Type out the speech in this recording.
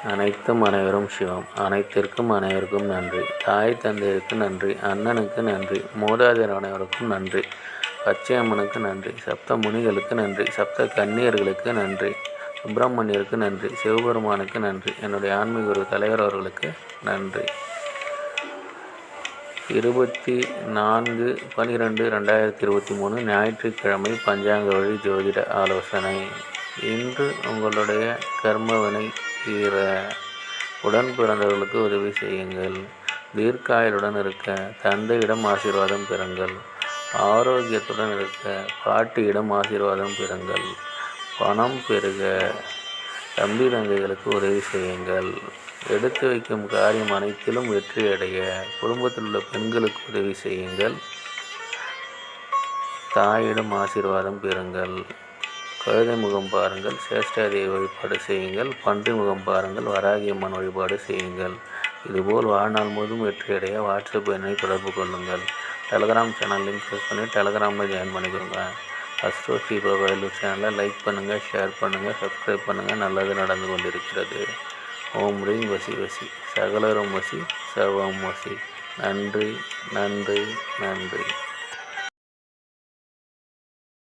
அனைத்தும் அனைவரும் சிவம். அனைத்திற்கும் அனைவருக்கும் நன்றி. தாய் தந்தையருக்கு நன்றி. அண்ணனுக்கு நன்றி. மூதாதையர் அனைவருக்கும் நன்றி. பச்சையம்மனுக்கு நன்றி. சப்த முனிகளுக்கு நன்றி. சப்த கன்னியர்களுக்கு நன்றி. சுப்பிரமணியருக்கு நன்றி. சிவபெருமானுக்கு நன்றி. என்னுடைய ஆன்மீக குரு தலைவர் அவர்களுக்கு நன்றி. 24/12/2023 ஞாயிற்றுக்கிழமை பஞ்சாங்க வழி ஜோதிட ஆலோசனை. இன்று உங்களுடைய கர்மவினை தீர உடன் பிறந்தவர்களுக்கு உதவி செய்யுங்கள். தீர்க்காயுடன் இருக்க தந்தையிடம் ஆசீர்வாதம் பெறுங்கள். ஆரோக்கியத்துடன் இருக்க பாட்டியிடம் ஆசீர்வாதம் பெறுங்கள். பணம் பெருக தம்பி தங்கைகளுக்கு உதவி செய்யுங்கள். எடுத்து வைக்கும் காரியம் அனைத்திலும் வெற்றி அடைய குடும்பத்தில் உள்ள பெண்களுக்கு உதவி செய்யுங்கள். தாயிடம் ஆசீர்வாதம் பெறுங்கள். கழுதை முகம் பாருங்கள், சேஷ்டாதியை வழிபாடு செய்யுங்கள். பன்றி முகம் பாருங்கள், வராகியம்மன் வழிபாடு செய்யுங்கள். இதுபோல் வாழ்நாள் முழுவதும் வெற்றியடைய வாட்ஸ்அப் எண்ணை தொடர்பு கொள்ளுங்கள். டெலகிராம் சேனல் லிங்க் யூஸ் பண்ணி டெலகிராமில் ஜாயின் பண்ணிக்கோங்க. அஸ்ட்ரோ ஸ்ரீ ப்ரொஃபைல் சேனலை லைக் பண்ணுங்கள், ஷேர் பண்ணுங்கள், சப்ஸ்கிரைப் பண்ணுங்கள். நல்லது நடந்து கொண்டிருக்கிறது. ஓம் ரீம் வசி வசி, சகலரும் வசி, சர்வம் வசி. நன்றி, நன்றி, நன்றி.